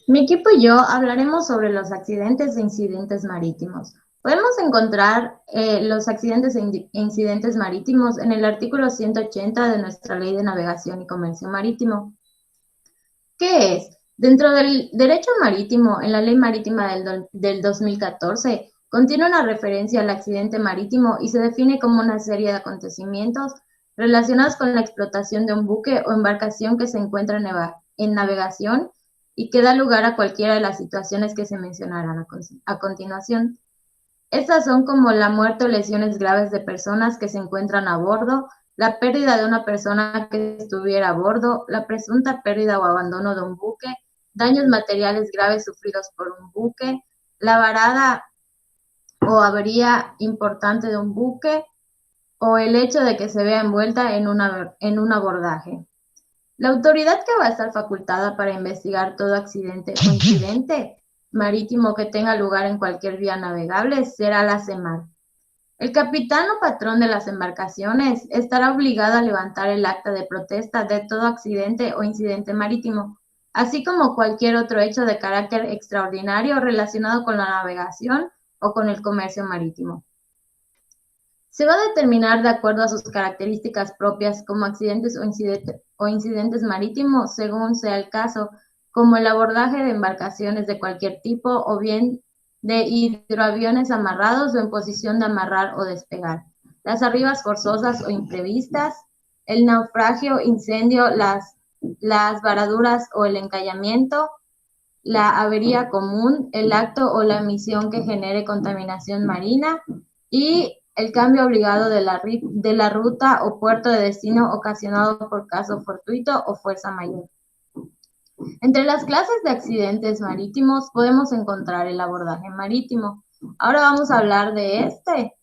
Mi equipo y yo hablaremos sobre los accidentes e incidentes marítimos. Podemos encontrar los accidentes e incidentes marítimos en el artículo 180 de nuestra Ley de Navegación y Comercio Marítimo. ¿Qué es? Dentro del derecho marítimo, en la Ley Marítima del 2014, contiene una referencia al accidente marítimo y se define como una serie de acontecimientos relacionados con la explotación de un buque o embarcación que se encuentra en navegación y que da lugar a cualquiera de las situaciones que se mencionarán a continuación. Estas son como la muerte o lesiones graves de personas que se encuentran a bordo, la pérdida de una persona que estuviera a bordo, la presunta pérdida o abandono de un buque, daños materiales graves sufridos por un buque, la varada o avería importante de un buque o el hecho de que se vea envuelta en un abordaje. La autoridad que va a estar facultada para investigar todo accidente o incidente marítimo que tenga lugar en cualquier vía navegable será la CEMAR. El capitán o patrón de las embarcaciones estará obligado a levantar el acta de protesta de todo accidente o incidente marítimo, así como cualquier otro hecho de carácter extraordinario relacionado con la navegación o con el comercio marítimo. Se va a determinar de acuerdo a sus características propias como accidentes o incidentes marítimos, según sea el caso, como el abordaje de embarcaciones de cualquier tipo o bien de hidroaviones amarrados o en posición de amarrar o despegar, las arribas forzosas o imprevistas, el naufragio, incendio, las varaduras o el encallamiento, la avería común, el acto o la emisión que genere contaminación marina y el cambio obligado de la ruta o puerto de destino ocasionado por caso fortuito o fuerza mayor. Entre las clases de accidentes marítimos podemos encontrar el abordaje marítimo. Ahora vamos a hablar de este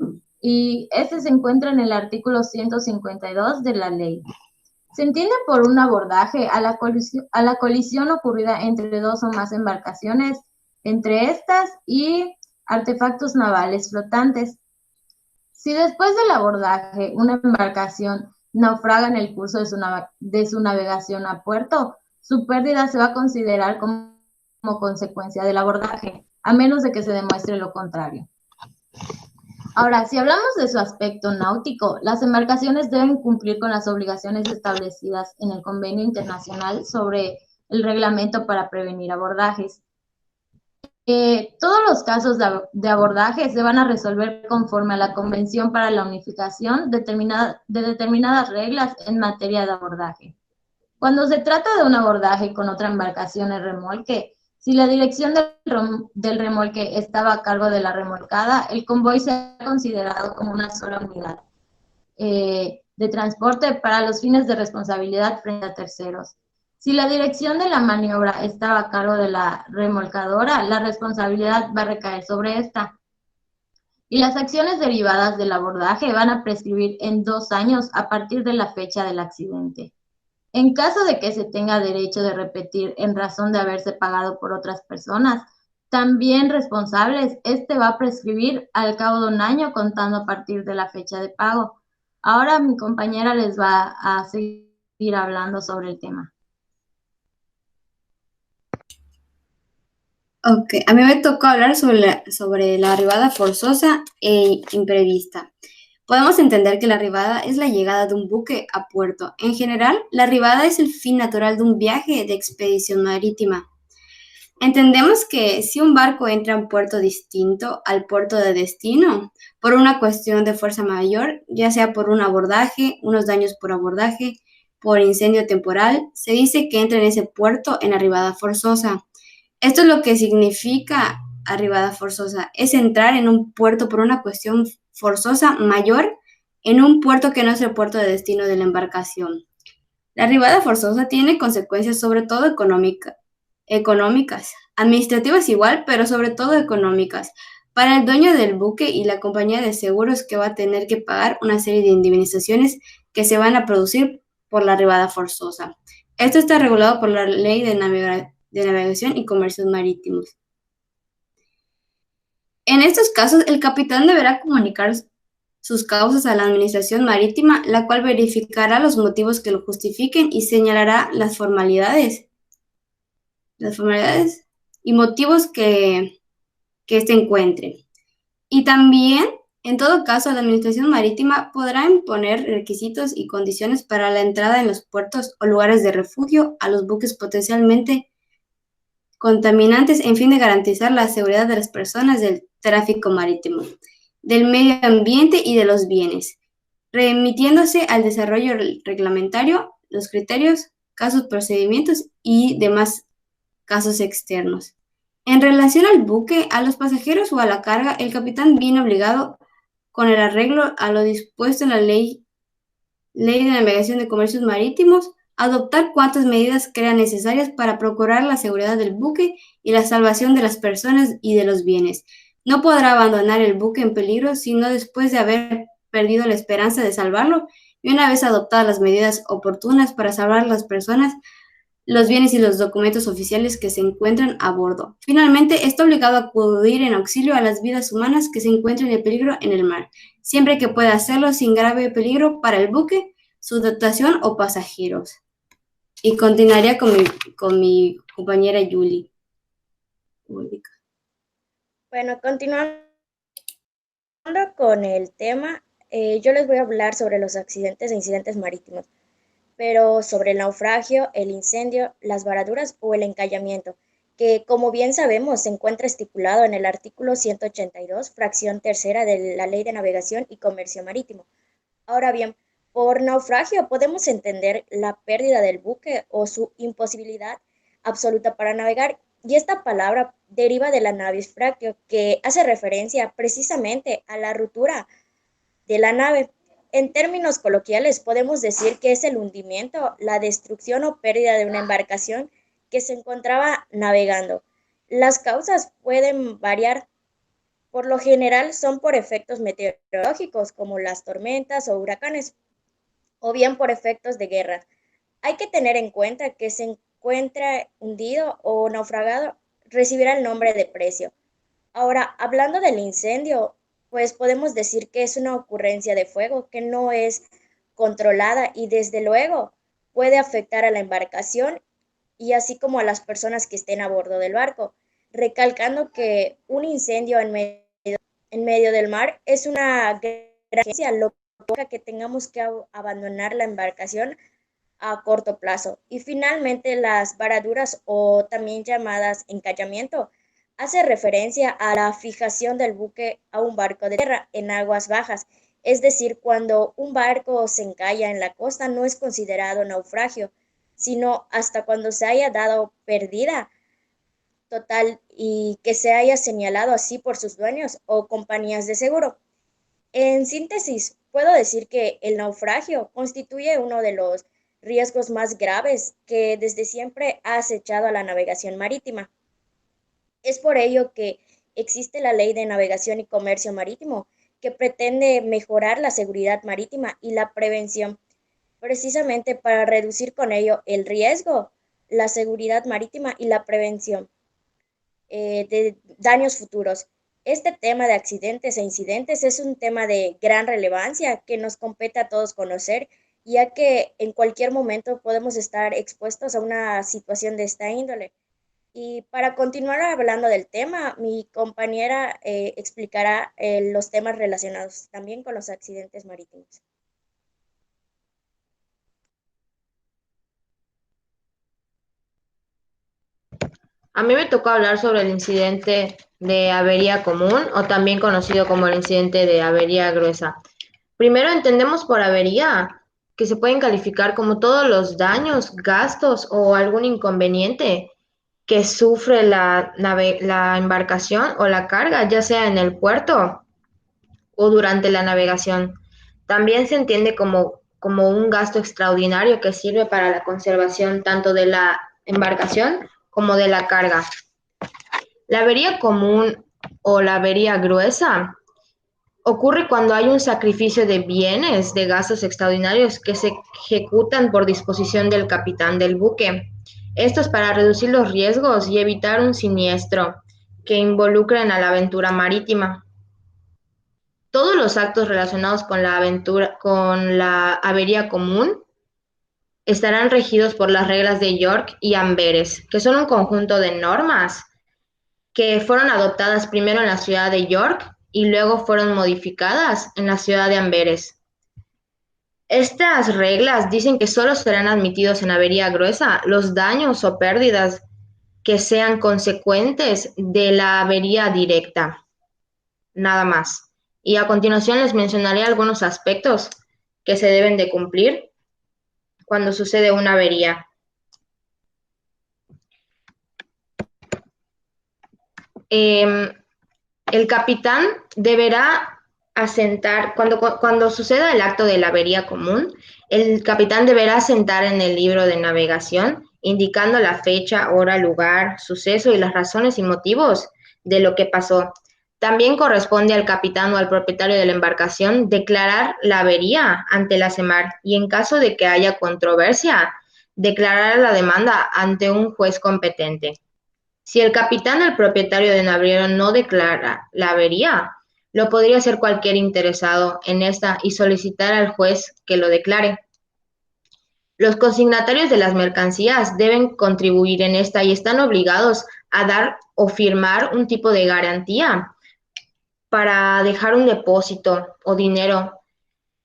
y este se encuentra en el artículo 152 de la ley. Se entiende por un abordaje a la colisión ocurrida entre dos o más embarcaciones, entre estas y artefactos navales flotantes. Si después del abordaje una embarcación naufraga en el curso de su navegación a puerto, su pérdida se va a considerar como consecuencia del abordaje, a menos de que se demuestre lo contrario. Ahora, si hablamos de su aspecto náutico, las embarcaciones deben cumplir con las obligaciones establecidas en el Convenio Internacional sobre el Reglamento para Prevenir Abordajes. Todos los casos de abordaje se van a resolver conforme a la Convención para la Unificación de determinadas reglas en materia de abordaje. Cuando se trata de un abordaje con otra embarcación en remolque, si la dirección del remolque estaba a cargo de la remolcada, el convoy se ha considerado como una sola unidad de transporte para los fines de responsabilidad frente a terceros. Si la dirección de la maniobra estaba a cargo de la remolcadora, la responsabilidad va a recaer sobre esta. Y las acciones derivadas del abordaje van a prescribir en 2 años a partir de la fecha del accidente. En caso de que se tenga derecho de repetir en razón de haberse pagado por otras personas, también responsables, este va a prescribir al cabo de 1 año contando a partir de la fecha de pago. Ahora mi compañera les va a seguir hablando sobre el tema. Ok, a mí me tocó hablar sobre la arribada forzosa e imprevista. Podemos entender que la arribada es la llegada de un buque a puerto. En general, la arribada es el fin natural de un viaje de expedición marítima. Entendemos que si un barco entra a un puerto distinto al puerto de destino, por una cuestión de fuerza mayor, ya sea por un abordaje, unos daños por abordaje, por incendio temporal, se dice que entra en ese puerto en arribada forzosa. Esto es lo que significa arribada forzosa, es entrar en un puerto por una cuestión forzosa mayor en un puerto que no es el puerto de destino de la embarcación. La arribada forzosa tiene consecuencias sobre todo económicas, administrativas igual, pero sobre todo económicas, para el dueño del buque y la compañía de seguros que va a tener que pagar una serie de indemnizaciones que se van a producir por la arribada forzosa. Esto está regulado por la Ley de Navegación y Comercios Marítimos. En estos casos, el capitán deberá comunicar sus causas a la Administración Marítima, la cual verificará los motivos que lo justifiquen y señalará las formalidades las formalidades y motivos que se encuentren. Y también, en todo caso, la Administración Marítima podrá imponer requisitos y condiciones para la entrada en los puertos o lugares de refugio a los buques potencialmente contaminantes en fin de garantizar la seguridad de las personas del tráfico marítimo, del medio ambiente y de los bienes, remitiéndose al desarrollo reglamentario, los criterios, casos, procedimientos y demás casos externos. En relación al buque, a los pasajeros o a la carga, el capitán viene obligado, con el arreglo a lo dispuesto en la Ley de Navegación de Comercios Marítimos, a adoptar cuantas medidas crean necesarias para procurar la seguridad del buque y la salvación de las personas y de los bienes. No podrá abandonar el buque en peligro sino después de haber perdido la esperanza de salvarlo y una vez adoptadas las medidas oportunas para salvar las personas, los bienes y los documentos oficiales que se encuentran a bordo. Finalmente, está obligado a acudir en auxilio a las vidas humanas que se encuentren en peligro en el mar, siempre que pueda hacerlo sin grave peligro para el buque, su dotación o pasajeros. Y continuaría con mi compañera Julie. Bueno, continuando con el tema, yo les voy a hablar sobre los accidentes e incidentes marítimos, pero sobre el naufragio, el incendio, las varaduras o el encallamiento, que como bien sabemos se encuentra estipulado en el artículo 182, fracción tercera de la Ley de Navegación y Comercio Marítimo. Ahora bien, por naufragio podemos entender la pérdida del buque o su imposibilidad absoluta para navegar, y esta palabra deriva de la navisfractio, que hace referencia precisamente a la ruptura de la nave. En términos coloquiales, podemos decir que es el hundimiento, la destrucción o pérdida de una embarcación que se encontraba navegando. Las causas pueden variar. Por lo general son por efectos meteorológicos como las tormentas o huracanes, o bien por efectos de guerra. Hay que tener en cuenta que se encuentra hundido o naufragado recibirá el nombre de precio. Ahora, hablando del incendio, pues podemos decir que es una ocurrencia de fuego que no es controlada y desde luego puede afectar a la embarcación y así como a las personas que estén a bordo del barco, recalcando que un incendio en medio del mar es una gran emergencia, lo que provoca que tengamos que abandonar la embarcación a corto plazo. Y finalmente, las varaduras o también llamadas encallamiento hace referencia a la fijación del buque a un barco de tierra en aguas bajas. Es decir, cuando un barco se encalla en la costa no es considerado naufragio, sino hasta cuando se haya dado pérdida total y que se haya señalado así por sus dueños o compañías de seguro. En síntesis, puedo decir que el naufragio constituye uno de los riesgos más graves que desde siempre ha acechado a la navegación marítima. Es por ello que existe la Ley de Navegación y Comercio Marítimo, que pretende mejorar la seguridad marítima y la prevención, precisamente para reducir con ello el riesgo, la seguridad marítima y la prevención de daños futuros. Este tema de accidentes e incidentes es un tema de gran relevancia que nos compete a todos conocer, ya que en cualquier momento podemos estar expuestos a una situación de esta índole. Y para continuar hablando del tema, mi compañera explicará los temas relacionados también con los accidentes marítimos. A mí me tocó hablar sobre el incidente de avería común o también conocido como el incidente de avería gruesa. Primero entendemos por avería que se pueden calificar como todos los daños, gastos o algún inconveniente que sufre la embarcación o la carga, ya sea en el puerto o durante la navegación. También se entiende como un gasto extraordinario que sirve para la conservación tanto de la embarcación como de la carga. La avería común o la avería gruesa ocurre cuando hay un sacrificio de bienes, de gastos extraordinarios que se ejecutan por disposición del capitán del buque. Esto es para reducir los riesgos y evitar un siniestro que involucren a la aventura marítima. Todos los actos relacionados con la avería común estarán regidos por las reglas de York y Amberes, que son un conjunto de normas que fueron adoptadas primero en la ciudad de York y luego fueron modificadas en la ciudad de Amberes. Estas reglas dicen que solo serán admitidos en avería gruesa los daños o pérdidas que sean consecuentes de la avería directa, nada más. Y a continuación les mencionaré algunos aspectos que se deben de cumplir cuando sucede una avería. El capitán deberá asentar, cuando suceda el acto de la avería común, el capitán deberá asentar en el libro de navegación, indicando la fecha, hora, lugar, suceso y las razones y motivos de lo que pasó. También corresponde al capitán o al propietario de la embarcación declarar la avería ante la CEMAR y en caso de que haya controversia, declarar la demanda ante un juez competente. Si el capitán o el propietario del navío no declara la avería, lo podría hacer cualquier interesado en esta y solicitar al juez que lo declare. Los consignatarios de las mercancías deben contribuir en esta y están obligados a dar o firmar un tipo de garantía para dejar un depósito o dinero.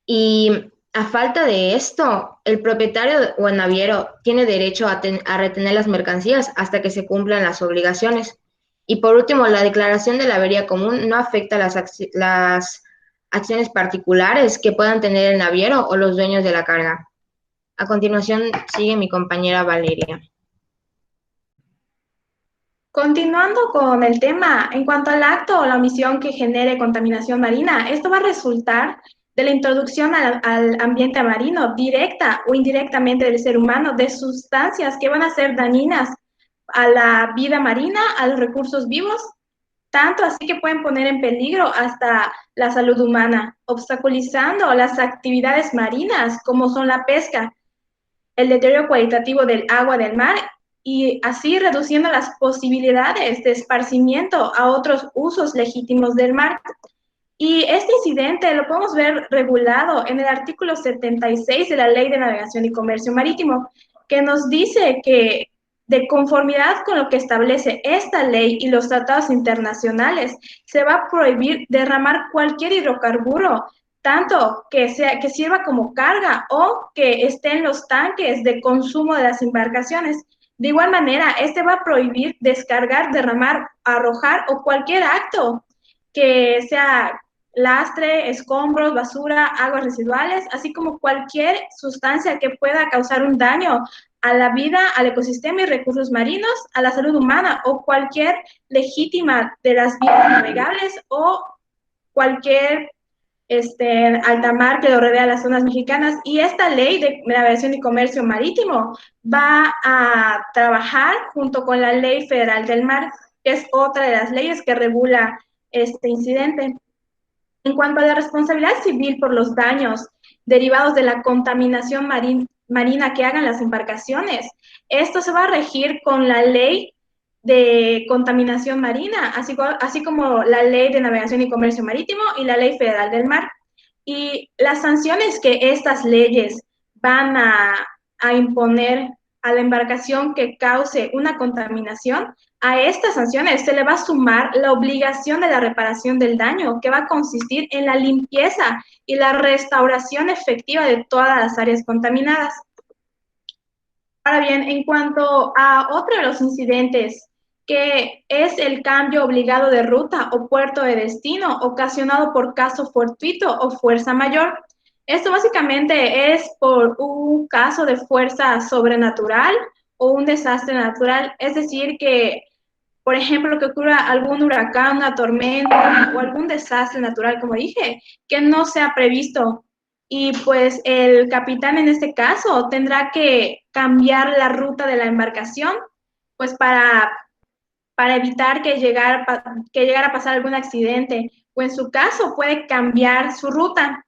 Y a falta de esto, el propietario o el naviero tiene derecho a retener las mercancías hasta que se cumplan las obligaciones. Y por último, la declaración de la avería común no afecta las acciones particulares que puedan tener el naviero o los dueños de la carga. A continuación sigue mi compañera Valeria. Continuando con el tema, en cuanto al acto o la omisión que genere contaminación marina, esto va a resultar de la introducción al ambiente marino, directa o indirectamente del ser humano, de sustancias que van a ser dañinas a la vida marina, a los recursos vivos, tanto así que pueden poner en peligro hasta la salud humana, obstaculizando las actividades marinas como son la pesca, el deterioro cualitativo del agua del mar y así reduciendo las posibilidades de esparcimiento a otros usos legítimos del mar. Y este incidente lo podemos ver regulado en el artículo 76 de la Ley de Navegación y Comercio Marítimo, que nos dice que de conformidad con lo que establece esta ley y los tratados internacionales, se va a prohibir derramar cualquier hidrocarburo, tanto que sirva como carga o que esté en los tanques de consumo de las embarcaciones. De igual manera, este va a prohibir descargar, derramar, arrojar o cualquier acto que sea lastre, escombros, basura, aguas residuales, así como cualquier sustancia que pueda causar un daño a la vida, al ecosistema y recursos marinos, a la salud humana o cualquier legítima de las vías navegables o cualquier alta mar que lo rodea a las zonas mexicanas. Y esta ley de navegación y comercio marítimo va a trabajar junto con la Ley Federal del Mar, que es otra de las leyes que regula este incidente. En cuanto a la responsabilidad civil por los daños derivados de la contaminación marina que hagan las embarcaciones, esto se va a regir con la Ley de Contaminación Marina, así como la Ley de Navegación y Comercio Marítimo y la Ley Federal del Mar. Y las sanciones que estas leyes van a imponer a la embarcación que cause una contaminación, a estas sanciones se le va a sumar la obligación de la reparación del daño, que va a consistir en la limpieza y la restauración efectiva de todas las áreas contaminadas. Ahora bien, en cuanto a otro de los incidentes, que es el cambio obligado de ruta o puerto de destino ocasionado por caso fortuito o fuerza mayor. Esto básicamente es por un caso de fuerza sobrenatural o un desastre natural, es decir, que, por ejemplo, que ocurra algún huracán, una tormenta o algún desastre natural, como dije, que no sea previsto. Y pues el capitán en este caso tendrá que cambiar la ruta de la embarcación, pues para evitar que llegara a pasar algún accidente, o en su caso puede cambiar su ruta.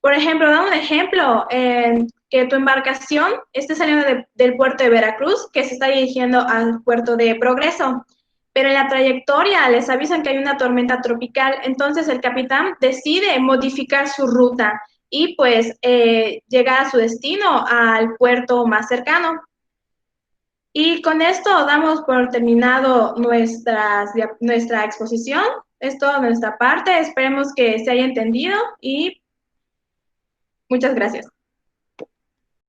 Por ejemplo, da un ejemplo, que tu embarcación esté saliendo del puerto de Veracruz, que se está dirigiendo al puerto de Progreso, pero en la trayectoria les avisan que hay una tormenta tropical, entonces el capitán decide modificar su ruta y pues llegar a su destino, al puerto más cercano. Y con esto damos por terminado nuestra exposición. Es toda nuestra parte. Esperemos que se haya entendido y muchas gracias.